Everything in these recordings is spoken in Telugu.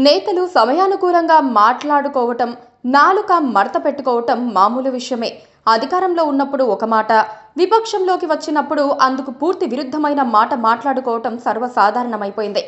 నేతలు సమయానుకూలంగా మాట్లాడుకోవటం, నాలుక మడత పెట్టుకోవటం మామూలు విషయమే. అధికారంలో ఉన్నప్పుడు ఒక మాట, విపక్షంలోకి వచ్చినప్పుడు అందుకు పూర్తి విరుద్ధమైన మాట మాట్లాడుకోవటం సర్వసాధారణమైపోయింది.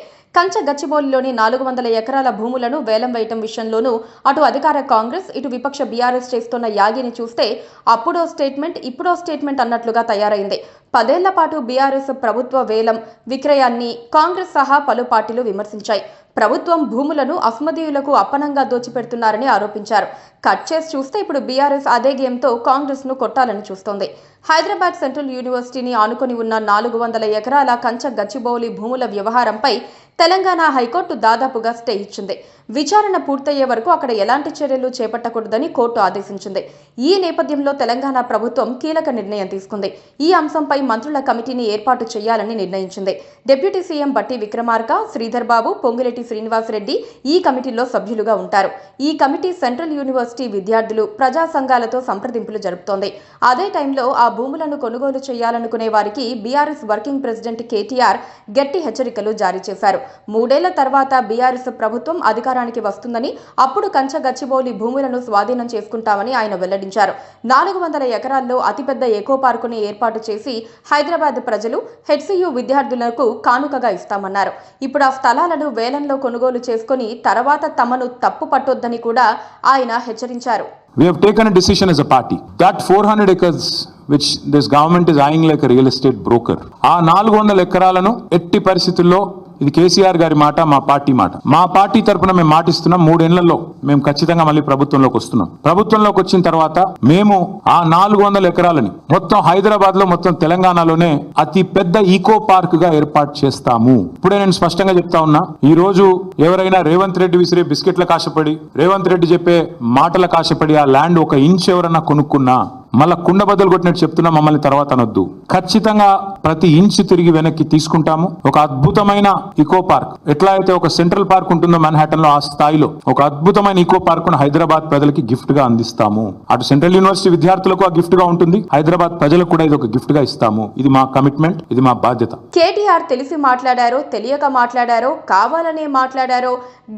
గచ్చిబౌలిలోని 400 ఎకరాల భూములను వేలం వేయటం విషయంలోనూ అటు అధికార కాంగ్రెస్, ఇటు విపక్ష బీఆర్ఎస్ చేస్తున్న యాగిని చూస్తే అప్పుడో స్టేట్మెంట్, ఇప్పుడో స్టేట్మెంట్ అన్నట్లుగా తయారైంది. 10 ఏళ్ల పాటు బీఆర్ఎస్ ప్రభుత్వ వేలం విక్రయాన్ని కాంగ్రెస్ సహా పలు పార్టీలు విమర్శించాయి. ప్రభుత్వం భూములను అస్మదీయులకు అప్పనంగా దోచిపెడుతున్నారని ఆరోపించారు. కట్ చేసి చూస్తే ఇప్పుడు బీఆర్ఎస్ అదే గేమ్తో కాంగ్రెస్ ను కొట్టాలని చూస్తోంది. హైదరాబాద్ సెంట్రల్ యూనివర్సిటీని ఆనుకొని ఉన్న 400 ఎకరాల గచ్చిబౌలి భూముల వ్యవహారంపై తెలంగాణ హైకోర్టు దాదాపుగా స్టే ఇచ్చింది. విచారణ పూర్తయ్యే వరకు అక్కడ ఎలాంటి చర్యలు చేపట్టకూడదని కోర్టు ఆదేశించింది. ఈ నేపథ్యంలో తెలంగాణ ప్రభుత్వం కీలక నిర్ణయం తీసుకుంది. ఈ అంశంపై మంత్రుల కమిటీని ఏర్పాటు చేయాలని నిర్ణయించింది. డిప్యూటీ సీఎం బట్టి విక్రమార్క, శ్రీధర్ బాబు, పొంగులేటి శ్రీనివాసరెడ్డి ఈ కమిటీలో సభ్యులుగా ఉంటారు. ఈ కమిటీ సెంట్రల్ యూనివర్సిటీ విద్యార్థులు, ప్రజా సంఘాలతో సంప్రదింపులు జరుపుతోంది. అదే టైంలో ఆ భూములను కొనుగోలు చేయాలనుకునే వారికి బీఆర్ఎస్ వర్కింగ్ ప్రెసిడెంట్ కేటీఆర్ గట్టి హెచ్చరికలు జారీ చేశారు. 3 ఏళ్ల తర్వాత బీఆర్ఎస్ ప్రభుత్వం అధికారానికి వస్తుందని, అప్పుడు గచ్చిబౌలి భూములను స్వాధీనం చేసుకుంటామని ఆయన వెల్లడించారు. 400 ఎకరాల్లో అతిపెద్ద ఎకో పార్కుని ఏర్పాటు చేసి హైదరాబాద్ ప్రజలు, హెచ్సియు విద్యార్థులకు కానుకగా ఇస్తామన్నారు. ఇప్పుడు ఆ స్థలాలను వేలంలో కొనుగోలు చేసుకుని తర్వాత తమను తప్పు పట్టొద్దని కూడా ఆయన హెచ్చరించారు. We have taken a decision as a party that 400 acres which this government is eyeing like a real estate broker, ఆ 400 ఎకరాలను ఎట్టి పరిస్థితుల్లో, ఇది కేసీఆర్ గారి మాట, మా పార్టీ మాట, మా పార్టీ తరఫున మేము మాటిస్తున్నాం, 3 ఏళ్లలో మేము ఖచ్చితంగా మళ్ళీ ప్రభుత్వంలోకి వస్తున్నాం. ప్రభుత్వంలోకి వచ్చిన తర్వాత మేము ఆ 400 ఎకరాలని మొత్తం హైదరాబాద్ లో, మొత్తం తెలంగాణలోనే అతి పెద్ద ఈకో పార్క్ గా ఏర్పాటు చేస్తాము. ఇప్పుడే నేను స్పష్టంగా చెప్తా ఉన్నా, ఈ రోజు ఎవరైనా రేవంత్ రెడ్డి విసిరే బిస్కెట్లకు ఆశపడి, రేవంత్ రెడ్డి చెప్పే మాటలకు ఆశపడి ఆ ల్యాండ్ 1 ఇంచ్ ఎవరన్నా కొనుక్కున్నా మళ్ళా కుండ బద్దలు కొట్టినట్టు చెప్తున్నా, మమ్మల్ని తర్వాత అనొద్దు. ఖచ్చితంగా ప్రతి ఇంచ్ తిరిగి వెనక్కి తీసుకుంటాము. ఒక అద్భుతమైన ఈకో పార్క్, ఎట్లా అయితే ఒక సెంట్రల్ పార్క్ ఉంటుందో మాన్హాటన్ లో, ఆ స్థాయిలో ఒక అద్భుతమైన ఈకో పార్క్ ను హైదరాబాద్ ప్రజలకి గిఫ్ట్ గా అందిస్తాము. అటు సెంట్రల్ యూనివర్సిటీ విద్యార్థులకు ఆ గిఫ్ట్ గా ఉంటుంది, హైదరాబాద్ ప్రజలకు కూడా ఇది ఒక గిఫ్ట్ గా ఇస్తాము. ఇది మా కమిట్మెంట్, ఇది మా బాధ్యత. కేటీఆర్ తెలిసి మాట్లాడారో, తెలియక మాట్లాడారో, కావాలనే మాట్లాడారో,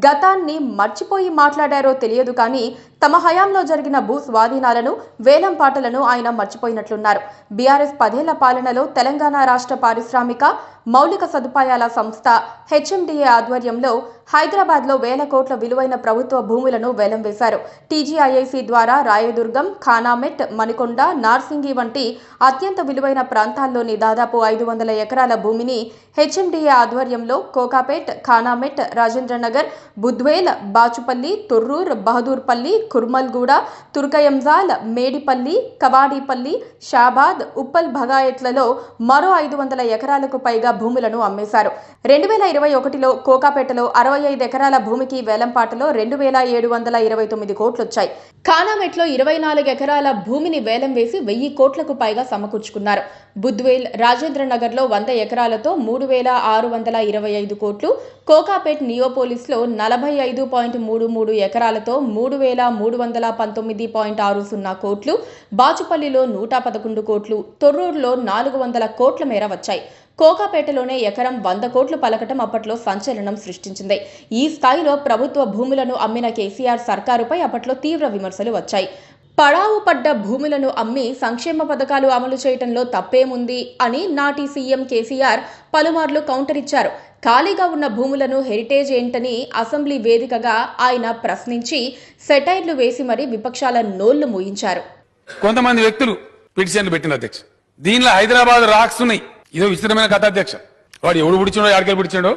గతాన్ని మర్చిపోయి మాట్లాడారో తెలియదు కానీ తమ హయాంలో జరిగిన భూ స్వాధీనాలను, వేలం పాటలను ఆయన మర్చిపోయినట్లున్నారు. బీఆర్ఎస్ 10 ఏళ్ల పాలనలో తెలంగాణ రాష్ట్ర పారిశ్రామిక మౌలిక సదుపాయాల సంస్థ హెచ్ఎండిఏ ఆధ్వర్యంలో హైదరాబాద్లో 1000 కోట్ల విలువైన ప్రభుత్వ భూములను వేలం వేశారు. టీజీఐఐసి ద్వారా రాయదుర్గం, ఖానామెట్, మణికొండ, నార్సింగి వంటి అత్యంత విలువైన ప్రాంతాల్లోని దాదాపు 500 ఎకరాల భూమిని హెచ్ఎండిఏ ఆధ్వర్యంలో కోకాపేట్, ఖానామెట్, రాజేంద్రనగర్, బుద్వేల్, బాచుపల్లి, తొర్రూర్, బహదూర్పల్లి, కుర్మల్గూడ, తుర్కయంజాల్, మేడిపల్లి, కవాడిపల్లి, షాబాద్, ఉప్పల్ భగాయత్లలో మరో 500 ఎకరాలకు పైగా భూములను అమ్మేశారు. 2021లో కోకాపేటలో 65 ఎకరాల భూమికి వేలంపాటలో 2729 కోట్లొచ్చాయి. ఖానామెట్లో 24 ఎకరాల భూమిని వేలం వేసి 1000 కోట్లకు పైగా సమకూర్చుకున్నారు. బుద్వేల్, రాజేంద్రనగర్లో 100 ఎకరాలతో 3625 కోట్లు, కోకాపేట్ నియోపోలిస్లో 45.33 ఎకరాలతో 3319.60 కోట్లు, బాచుపల్లిలో 111 కోట్లు, తొర్రూరులో 400 కోట్ల మేర వచ్చాయి. కోకాపేటలోనే ఎకరం 100 కోట్లు పలకటం అప్పట్లో సంచలనం సృష్టించింది. ఈ స్థాయిలో ప్రభుత్వ భూములను అమ్మిన కేసీఆర్ సర్కారుపై అప్పట్లో తీవ్ర విమర్శలు వచ్చాయి. పడావు పడ్డ భూములను అమ్మి సంక్షేమ పథకాలు అమలు చేయటంలో తప్పేముంది అని నాటి సీఎం కేసీఆర్ పలుమార్లు కౌంటర్ ఇచ్చారు. ఖాళీగా ఉన్న భూములను హెరిటేజ్ ఏంటని అసెంబ్లీ వేదికగా ఆయన ప్రశ్నించి సెటైర్లు వేసి మరీ విపక్షాల నోళ్లు మూయించారు. కొంతమంది వ్యక్తులు పిటిషన్లు పెట్టిన అధ్యక్ష, దీనిలో హైదరాబాద్ రాక్స్ ఉన్నాయి. ఇదో విచిత్రమైన కథ అధ్యక్ష. వాడు ఎవడు పిడిచిండో, ఎక్కడికి పిడిచిండో.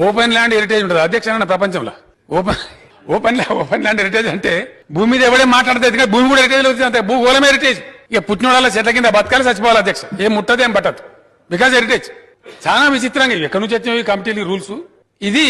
ఓపెన్ ల్యాండ్ హెరిటేజ్ ఉంటుంది అధ్యక్ష ప్రపంచంలో. ఓపెన్ ల్యాండ్ హెరిటేజ్ అంటే భూమి మీద ఎవడే మాట్లాడితే భూమి కూడా హెరిటేజ్ అవుతుంది, అంతే. భూగోళం హెరిటేజ్. ఇక పుట్టినోళ్ళ చెట్ల కింద బతకాలి, చచ్చిపోవాలి అధ్యక్ష. ఏం ముట్టదు, ఏం పట్టదు, బికాజ్ హెరిటేజ్. చాలా విచిత్రంగా ఎక్కడి నుంచి వచ్చిన కమిటీలు రూల్స్. ఇది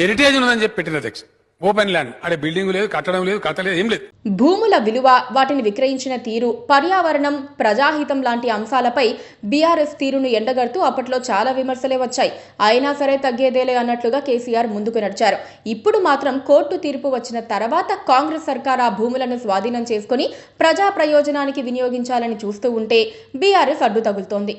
హెరిటేజ్ ఉన్నదని చెప్పి పెట్టిన అధ్యక్ష. ఓపెన్ ల్యాండ్ అంటే బిల్డింగ్ లేదు, కట్టడం లేదు, కథ లేదు, ఏం లేదు. భూముల విలువ, వాటిని విక్రయించిన తీరు, పర్యావరణం, ప్రజాహితం లాంటి అంశాలపై బీఆర్ఎస్ తీరును ఎండగడుతూ అప్పట్లో చాలా విమర్శలే వచ్చాయి. అయినా సరే తగ్గేదేలే అన్నట్లుగా కేసీఆర్ ముందుకు నడిచారు. ఇప్పుడు మాత్రం కోర్టు తీర్పు వచ్చిన తర్వాత కాంగ్రెస్ సర్కార్ ఆ భూములను స్వాధీనం చేసుకుని ప్రజా ప్రయోజనానికి వినియోగించాలని చూస్తూ ఉంటే బీఆర్ఎస్ అడ్డు తగులుతోంది.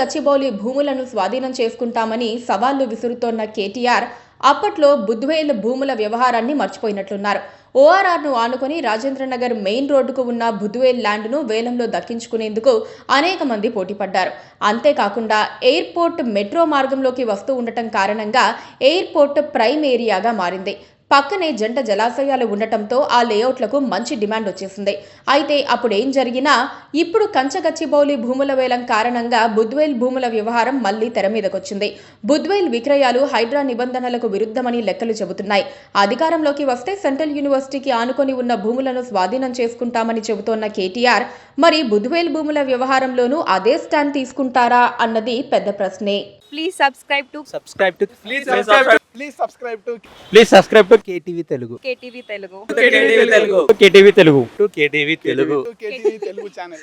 గచ్చిబౌలి భూములను స్వాధీనం చేసుకుంటామని సవాళ్లు విసురుతోన్న కేటీఆర్ అప్పట్లో బుద్వేల్ భూముల వ్యవహారాన్ని మర్చిపోయినట్లున్నారు. ఓఆర్ఆర్ను ఆనుకొని రాజేంద్రనగర్ మెయిన్ రోడ్డుకు ఉన్న బుద్వేల్ ల్యాండ్ను వేలంలో దక్కించుకునేందుకు అనేక మంది పోటీపడ్డారు. అంతేకాకుండా ఎయిర్పోర్ట్ మెట్రో మార్గంలోకి వస్తూ ఉండటం కారణంగా ఎయిర్పోర్ట్ ప్రైమ్ ఏరియాగా మారింది. పక్కనే జంట జలాశయాలు ఉండటంతో ఆ లేఅవుట్లకు మంచి డిమాండ్ వచ్చేసింది. అయితే అప్పుడు ఏం జరిగినా ఇప్పుడు కంచగచ్చిబౌలి భూముల వేలం కారణంగా బుద్వేల్ భూముల వ్యవహారం మళ్లీ తెర మీదకొచ్చింది. బుద్వేల్ విక్రయాలు హైడ్రా నిబంధనలకు విరుద్ధమని లెక్కలు చెబుతున్నాయి. అధికారంలోకి వస్తే సెంట్రల్ యూనివర్సిటీకి ఆనుకొని ఉన్న భూములను స్వాధీనం చేసుకుంటామని చెబుతోన్న కేటీఆర్ మరి బుద్వేల్ భూముల వ్యవహారంలోనూ అదే స్టాండ్ తీసుకుంటారా అన్నది పెద్ద ప్రశ్నే. Please subscribe to KTV Telugu. KTV Telugu. KTV Telugu channel.